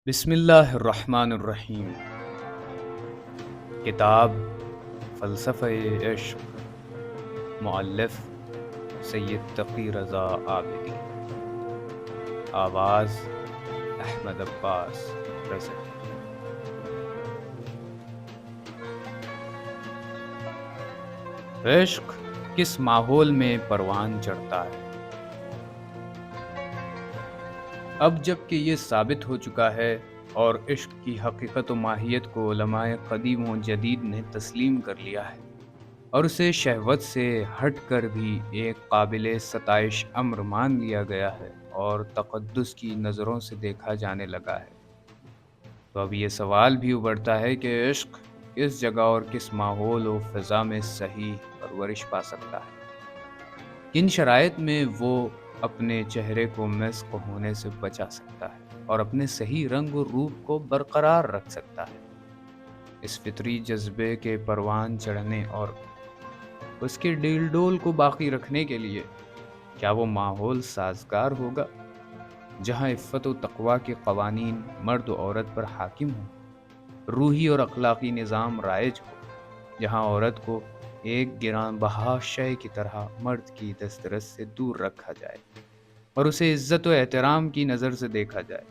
بسم اللہ الرحمن الرحیم۔ کتاب فلسفہ عشق، مؤلف سید تقی رضا عابدی، آواز احمد عباس رضا۔ عشق کس ماحول میں پروان چڑھتا ہے؟ اب جب کہ یہ ثابت ہو چکا ہے اور عشق کی حقیقت و ماہیت کو علماء قدیم و جدید نے تسلیم کر لیا ہے اور اسے شہوت سے ہٹ کر بھی ایک قابل ستائش امر مان لیا گیا ہے اور تقدس کی نظروں سے دیکھا جانے لگا ہے، تو اب یہ سوال بھی ابھرتا ہے کہ عشق کس جگہ اور کس ماحول و فضا میں صحیح پرورش پا سکتا ہے، کن شرائط میں وہ اپنے چہرے کو مسخ ہونے سے بچا سکتا ہے اور اپنے صحیح رنگ و روپ کو برقرار رکھ سکتا ہے۔ اس فطری جذبے کے پروان چڑھنے اور اس کے ڈیل ڈول کو باقی رکھنے کے لیے کیا وہ ماحول سازگار ہوگا جہاں عفت و تقوی کے قوانین مرد و عورت پر حاکم ہوں، روحی اور اخلاقی نظام رائج ہو، جہاں عورت کو ایک گراں بہا شے کی طرح مرد کی دسترس سے دور رکھا جائے اور اسے عزت و احترام کی نظر سے دیکھا جائے،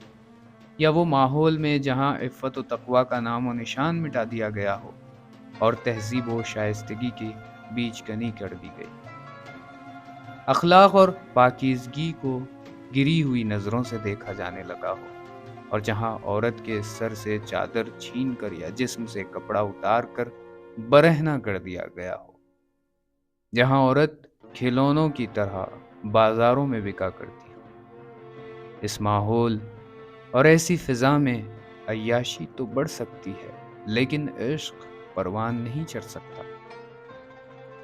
یا وہ ماحول میں جہاں عفت و تقوی کا نام و نشان مٹا دیا گیا ہو اور تہذیب و شائستگی کی بیچ کنی کر دی گئی، اخلاق اور پاکیزگی کو گری ہوئی نظروں سے دیکھا جانے لگا ہو، اور جہاں عورت کے سر سے چادر چھین کر یا جسم سے کپڑا اتار کر برہنہ کر دیا گیا ہو، جہاں عورت کھلونوں کی طرح بازاروں میں بکا کرتی ہو۔ اس ماحول اور ایسی فضا میں عیاشی تو بڑھ سکتی ہے لیکن عشق پروان نہیں چڑھ سکتا۔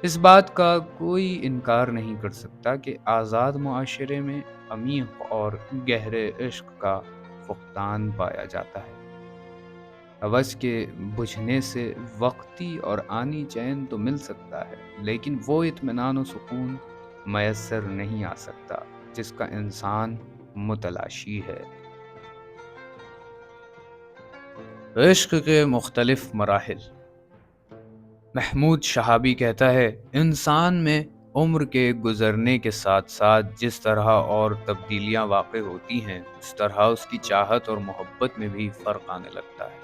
اس بات کا کوئی انکار نہیں کر سکتا کہ آزاد معاشرے میں عمیق اور گہرے عشق کا فقدان پایا جاتا ہے۔ ہوس کے بجھنے سے وقتی اور آنی چین تو مل سکتا ہے لیکن وہ اطمینان و سکون میسر نہیں آ سکتا جس کا انسان متلاشی ہے۔ عشق کے مختلف مراحل۔ محمود شہابی کہتا ہے، انسان میں عمر کے گزرنے کے ساتھ ساتھ جس طرح اور تبدیلیاں واقع ہوتی ہیں اس طرح اس کی چاہت اور محبت میں بھی فرق آنے لگتا ہے۔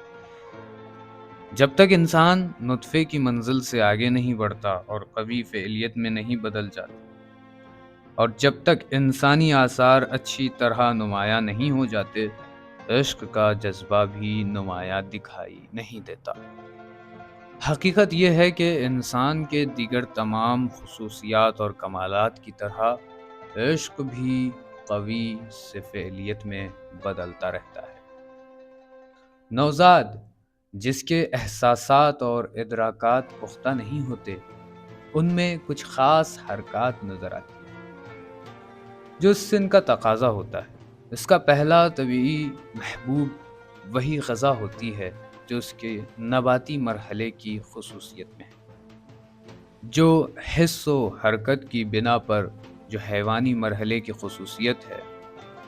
جب تک انسان نطفے کی منزل سے آگے نہیں بڑھتا اور قوی فعلیت میں نہیں بدل جاتا، اور جب تک انسانی آثار اچھی طرح نمایاں نہیں ہو جاتے، عشق کا جذبہ بھی نمایاں دکھائی نہیں دیتا۔ حقیقت یہ ہے کہ انسان کے دیگر تمام خصوصیات اور کمالات کی طرح عشق بھی قوی سے فعلیت میں بدلتا رہتا ہے۔ نوزاد جس کے احساسات اور ادراکات پختہ نہیں ہوتے، ان میں کچھ خاص حرکات نظر آتی ہیں جو اس سن کا تقاضا ہوتا ہے۔ اس کا پہلا طبیعی محبوب وہی غذا ہوتی ہے جو اس کے نباتی مرحلے کی خصوصیت میں ہے، جو حس و حرکت کی بنا پر جو حیوانی مرحلے کی خصوصیت ہے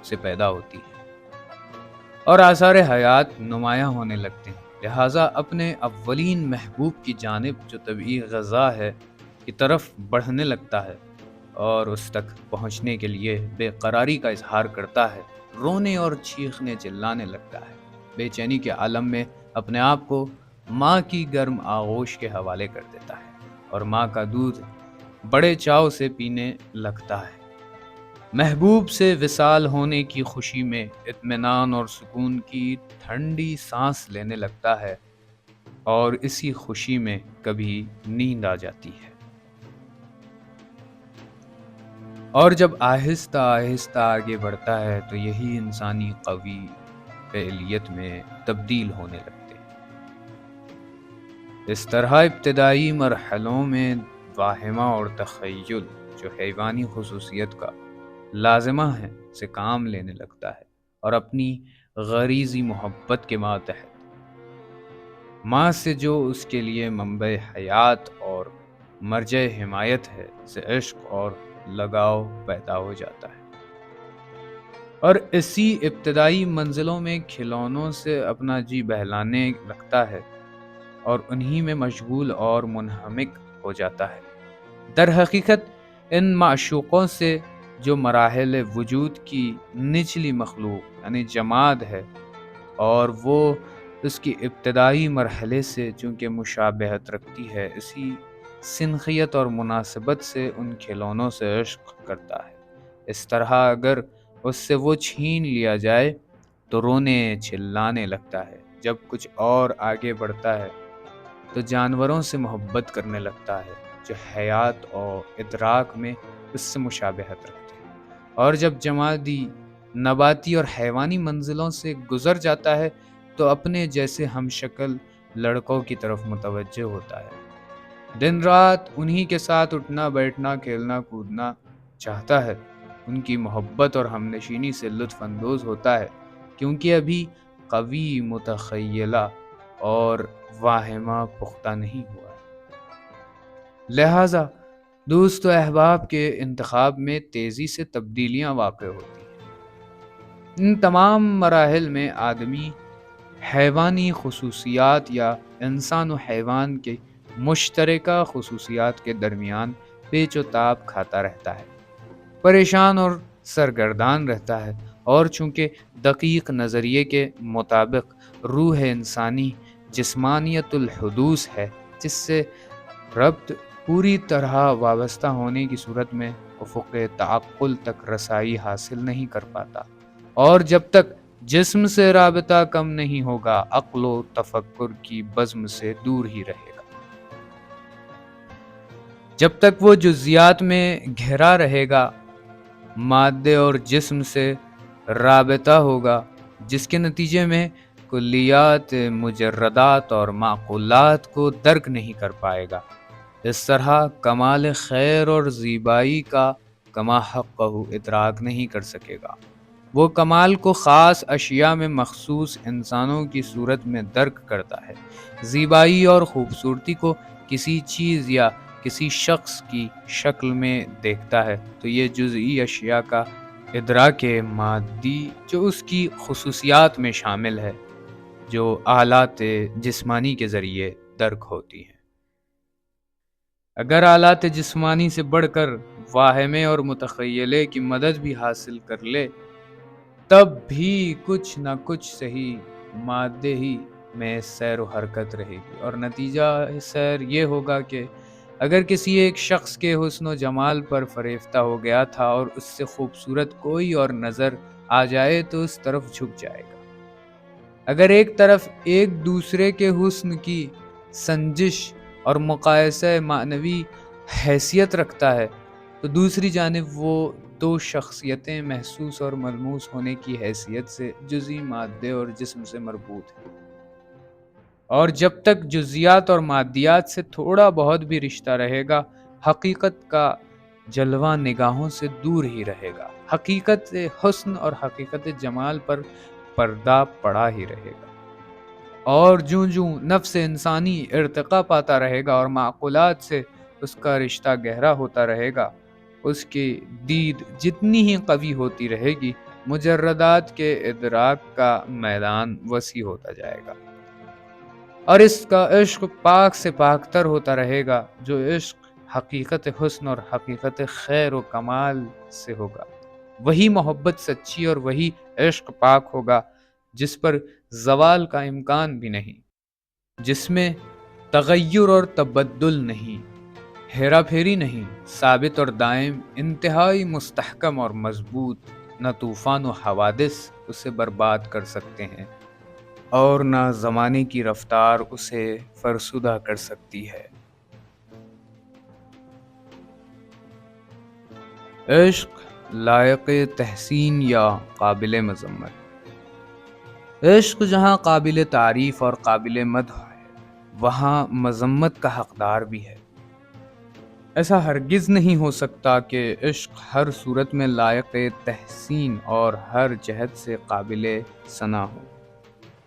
سے پیدا ہوتی ہے اور آثار حیات نمایاں ہونے لگتے ہیں۔ لہٰذا اپنے اولین محبوب کی جانب جو طبعی غذا ہے کی طرف بڑھنے لگتا ہے اور اس تک پہنچنے کے لیے بے قراری کا اظہار کرتا ہے، رونے اور چیخنے چلانے لگتا ہے، بے چینی کے عالم میں اپنے آپ کو ماں کی گرم آغوش کے حوالے کر دیتا ہے اور ماں کا دودھ بڑے چاو سے پینے لگتا ہے۔ محبوب سے وصال ہونے کی خوشی میں اطمینان اور سکون کی ٹھنڈی سانس لینے لگتا ہے اور اسی خوشی میں کبھی نیند آ جاتی ہے، اور جب آہستہ آہستہ آگے بڑھتا ہے تو یہی انسانی قوی فعلیت میں تبدیل ہونے لگتے ہیں۔ اس طرح ابتدائی مرحلوں میں واہمہ اور تخیل جو حیوانی خصوصیت کا لازمہ ہے سے کام لینے لگتا ہے اور اپنی غریزی محبت کے ماتحت ماں سے جو اس کے لیے منبع حیات اور مرجع حمایت ہے سے عشق اور لگاؤ پیدا ہو جاتا ہے۔ اور اسی ابتدائی منزلوں میں کھلونوں سے اپنا جی بہلانے لگتا ہے اور انہی میں مشغول اور منہمک ہو جاتا ہے۔ در حقیقت ان معشوقوں سے جو مراحل وجود کی نچلی مخلوق یعنی جماد ہے، اور وہ اس کی ابتدائی مرحلے سے چونکہ مشابہت رکھتی ہے، اسی سنخیت اور مناسبت سے ان کھلونوں سے عشق کرتا ہے۔ اس طرح اگر اس سے وہ چھین لیا جائے تو رونے چلانے لگتا ہے۔ جب کچھ اور آگے بڑھتا ہے تو جانوروں سے محبت کرنے لگتا ہے جو حیات اور ادراک میں اس سے مشابہت رکھتے ہیں، اور جب جمادی، نباتی اور حیوانی منزلوں سے گزر جاتا ہے تو اپنے جیسے ہم شکل لڑکوں کی طرف متوجہ ہوتا ہے۔ دن رات انہی کے ساتھ اٹھنا بیٹھنا کھیلنا کودنا چاہتا ہے، ان کی محبت اور ہمنشینی سے لطف اندوز ہوتا ہے، کیونکہ ابھی قوی متخیلہ اور واہمہ پختہ نہیں ہوا ہے۔ لہٰذا دوست و احباب کے انتخاب میں تیزی سے تبدیلیاں واقع ہوتی ہیں۔ ان تمام مراحل میں آدمی حیوانی خصوصیات یا انسان و حیوان کے مشترکہ خصوصیات کے درمیان پیچ و تاب کھاتا رہتا ہے، پریشان اور سرگردان رہتا ہے، اور چونکہ دقیق نظریے کے مطابق روح انسانی جسمانیت الحدوث ہے، جس سے ربط پوری طرح وابستہ ہونے کی صورت میں افق تعقل تک رسائی حاصل نہیں کر پاتا، اور جب تک جسم سے رابطہ کم نہیں ہوگا عقل و تفکر کی بزم سے دور ہی رہے گا۔ جب تک وہ جزیات میں گھرا رہے گا، مادے اور جسم سے رابطہ ہوگا، جس کے نتیجے میں کلیات، مجردات اور معقولات کو درک نہیں کر پائے گا۔ اس طرح کمال خیر اور زیبائی کا کما حقہ ادراک نہیں کر سکے گا۔ وہ کمال کو خاص اشیاء میں مخصوص انسانوں کی صورت میں درک کرتا ہے، زیبائی اور خوبصورتی کو کسی چیز یا کسی شخص کی شکل میں دیکھتا ہے تو یہ جزئی اشیاء کا ادراک مادی جو اس کی خصوصیات میں شامل ہے، جو آلات جسمانی کے ذریعے درک ہوتی ہیں۔ اگر آلات جسمانی سے بڑھ کر واہمے اور متخیلے کی مدد بھی حاصل کر لے، تب بھی کچھ نہ کچھ صحیح مادے ہی میں سیر و حرکت رہے گی، اور نتیجہ سیر یہ ہوگا کہ اگر کسی ایک شخص کے حسن و جمال پر فریفتہ ہو گیا تھا اور اس سے خوبصورت کوئی اور نظر آ جائے تو اس طرف جھک جائے گا۔ اگر ایک طرف ایک دوسرے کے حسن کی سنجش اور مقایسہ معنوی حیثیت رکھتا ہے تو دوسری جانب وہ دو شخصیتیں محسوس اور ملموس ہونے کی حیثیت سے جزئی مادے اور جسم سے مربوط ہیں، اور جب تک جزیات اور مادیات سے تھوڑا بہت بھی رشتہ رہے گا، حقیقت کا جلوہ نگاہوں سے دور ہی رہے گا، حقیقت حسن اور حقیقت جمال پر پردہ پڑا ہی رہے گا، اور جوں جوں نفس انسانی ارتقا پاتا رہے گا اور معقولات سے اس کا رشتہ گہرا ہوتا رہے گا، اس کی دید جتنی ہی قوی ہوتی رہے گی، مجردات کے ادراک کا میدان وسیع ہوتا جائے گا، اور اس کا عشق پاک سے پاک تر ہوتا رہے گا۔ جو عشق حقیقت حسن اور حقیقت خیر و کمال سے ہوگا، وہی محبت سچی اور وہی عشق پاک ہوگا جس پر زوال کا امکان بھی نہیں، جس میں تغیر اور تبدل نہیں، ہیرا پھیری نہیں، ثابت اور دائم، انتہائی مستحکم اور مضبوط، نہ طوفان و حوادث اسے برباد کر سکتے ہیں اور نہ زمانے کی رفتار اسے فرسودہ کر سکتی ہے۔ عشق لائق تحسین یا قابل مذمت؟ عشق جہاں قابل تعریف اور قابل مدح ہے، وہاں مذمت کا حقدار بھی ہے۔ ایسا ہرگز نہیں ہو سکتا کہ عشق ہر صورت میں لائق تحسین اور ہر جہت سے قابل ثنا ہو،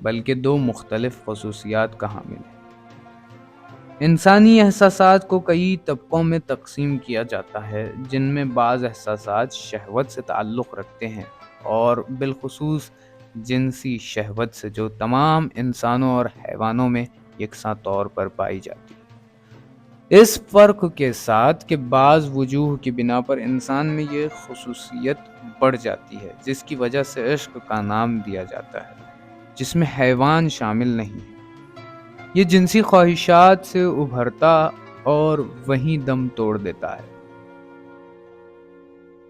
بلکہ دو مختلف خصوصیات کا حامل ہے۔ انسانی احساسات کو کئی طبقوں میں تقسیم کیا جاتا ہے، جن میں بعض احساسات شہوت سے تعلق رکھتے ہیں اور بالخصوص جنسی شہوت سے جو تمام انسانوں اور حیوانوں میں یکساں طور پر پائی جاتی ہے۔ اس فرق کے ساتھ کہ بعض وجوہ کی بنا پر انسان میں یہ خصوصیت بڑھ جاتی ہے، جس کی وجہ سے عشق کا نام دیا جاتا ہے، جس میں حیوان شامل نہیں ہے۔ یہ جنسی خواہشات سے ابھرتا اور وہیں دم توڑ دیتا ہے،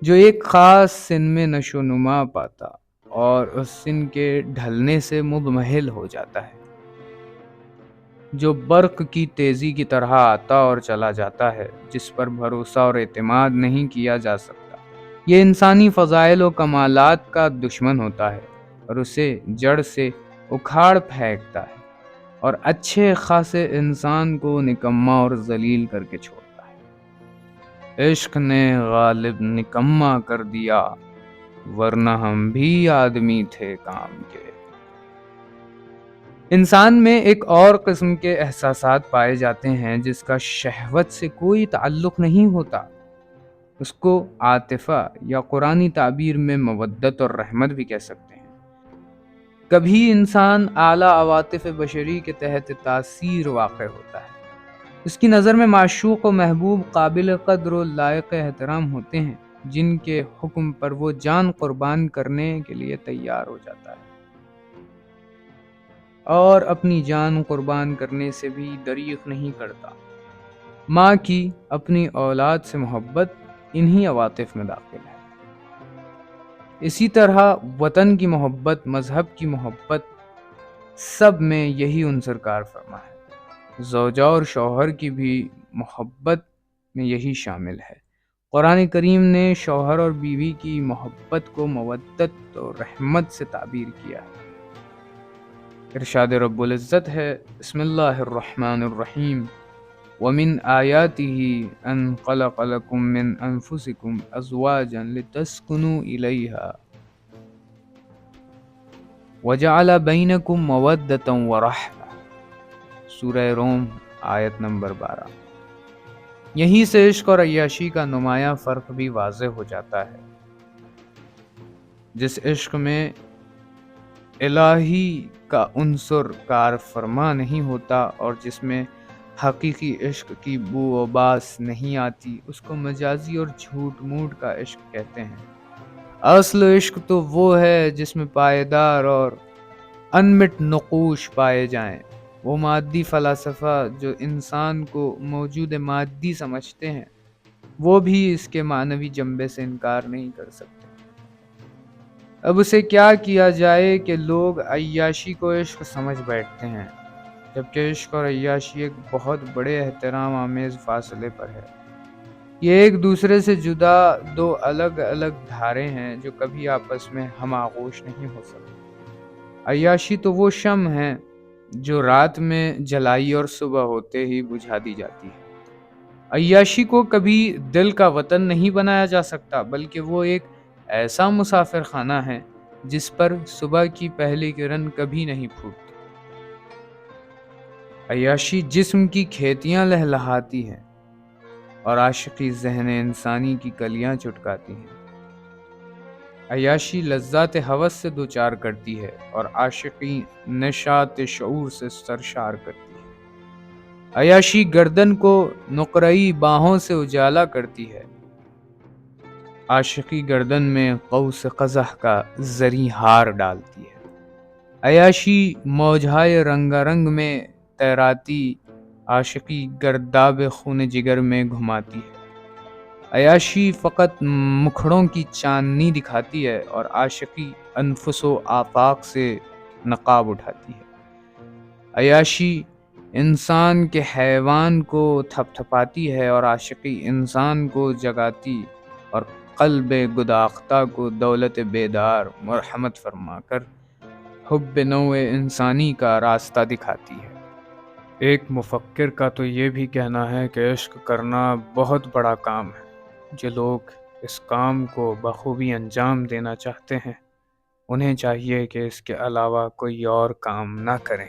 جو ایک خاص سن میں نشو و نما پاتا اور اس سن کے ڈھلنے سے مضمحل ہو جاتا ہے، جو برق کی تیزی کی طرح آتا اور چلا جاتا ہے، جس پر بھروسہ اور اعتماد نہیں کیا جا سکتا۔ یہ انسانی فضائل و کمالات کا دشمن ہوتا ہے اور اسے جڑ سے اکھاڑ پھینکتا ہے اور اچھے خاصے انسان کو نکما اور ذلیل کر کے چھوڑتا ہے۔ عشق نے غالب نکما کر دیا، ورنہ ہم بھی آدمی تھے کام کے۔ انسان میں ایک اور قسم کے احساسات پائے جاتے ہیں جس کا شہوت سے کوئی تعلق نہیں ہوتا۔ اس کو عاطفہ یا قرآنی تعبیر میں مودت اور رحمت بھی کہہ سکتے ہیں۔ کبھی انسان اعلیٰ عواطف بشری کے تحت تاثیر واقع ہوتا ہے۔ اس کی نظر میں معشوق و محبوب قابل قدر و لائق احترام ہوتے ہیں، جن کے حکم پر وہ جان قربان کرنے کے لیے تیار ہو جاتا ہے، اور اپنی جان قربان کرنے سے بھی دریغ نہیں کرتا۔ ماں کی اپنی اولاد سے محبت انہی عواطف میں داخل ہے۔ اسی طرح وطن کی محبت، مذہب کی محبت، سب میں یہی عنصر کار فرما ہے۔ زوجہ اور شوہر کی بھی محبت میں یہی شامل ہے۔ قرآن کریم نے شوہر اور بیوی کی محبت کو مودت اور رحمت سے تعبیر کیا ہے۔ ارشاد رب العزت ہے، بسم اللہ الرحمن الرحیم، وَمِنْ آيَاتِهِ أَنْ خَلَقَ لَكُم مِّنْ أَنفُسِكُمْ أَزْوَاجًا لِتَسْكُنُوا إِلَيْهَا وَجَعَلَ بَيْنَكُم مَّوَدَّةً وَرَحْمَةً، سورہ روم آیت نمبر 12۔ یہیں سے عشق اور عیاشی کا نمایاں فرق بھی واضح ہو جاتا ہے۔ جس عشق میں الہی کا عنصر کار فرما نہیں ہوتا اور جس میں حقیقی عشق کی بو و باس نہیں آتی، اس کو مجازی اور جھوٹ موٹ کا عشق کہتے ہیں۔ اصل عشق تو وہ ہے جس میں پائیدار اور انمٹ نقوش پائے جائیں۔ وہ مادی فلاسفہ جو انسان کو موجود مادی سمجھتے ہیں، وہ بھی اس کے معنوی جنبے سے انکار نہیں کر سکتے۔ اب اسے کیا کیا جائے کہ لوگ عیاشی کو عشق سمجھ بیٹھتے ہیں، جبکہ عشق اور عیاشی ایک بہت بڑے احترام آمیز فاصلے پر ہے۔ یہ ایک دوسرے سے جدا دو الگ الگ دھارے ہیں جو کبھی آپس میں ہم آغوش نہیں ہو سکتے۔ عیاشی تو وہ شمع ہے جو رات میں جلائی اور صبح ہوتے ہی بجھا دی جاتی ہے۔ عیاشی کو کبھی دل کا وطن نہیں بنایا جا سکتا، بلکہ وہ ایک ایسا مسافر خانہ ہے جس پر صبح کی پہلی کرن کبھی نہیں پھوٹتی۔ عیاشی جسم کی کھیتیاں لہلہاتی ہیں اور عاشقی ذہن انسانی کی کلیاں چٹکاتی ہیں۔ عیاشی لذات ہوس سے دوچار کرتی ہے اور عاشقی نشاط شعور سے سرشار کرتی ہے۔ عیاشی گردن کو نقرئی باہوں سے اجالا کرتی ہے، عاشقی گردن میں قوس قزح کا زری ہار ڈالتی ہے۔ عیاشی موجھائے رنگا رنگ میں تیراتی، عاشقی گرداب خون جگر میں گھماتی ہے۔ عیاشی فقط مکھڑوں کی چاندنی دکھاتی ہے اور عاشقی انفس و آفاق سے نقاب اٹھاتی ہے۔ عیاشی انسان کے حیوان کو تھپ تھپاتی ہے اور عاشقی انسان کو جگاتی اور قلب گداختہ کو دولت بیدار مرحمت فرما کر حب نوع انسانی کا راستہ دکھاتی ہے۔ ایک مفکر کا تو یہ بھی کہنا ہے کہ عشق کرنا بہت بڑا کام ہے۔ جو لوگ اس کام کو بخوبی انجام دینا چاہتے ہیں، انہیں چاہیے کہ اس کے علاوہ کوئی اور کام نہ کریں۔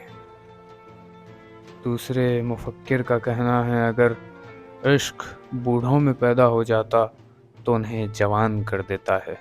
دوسرے مفکر کا کہنا ہے، اگر عشق بوڑھوں میں پیدا ہو جاتا تو انہیں جوان کر دیتا ہے۔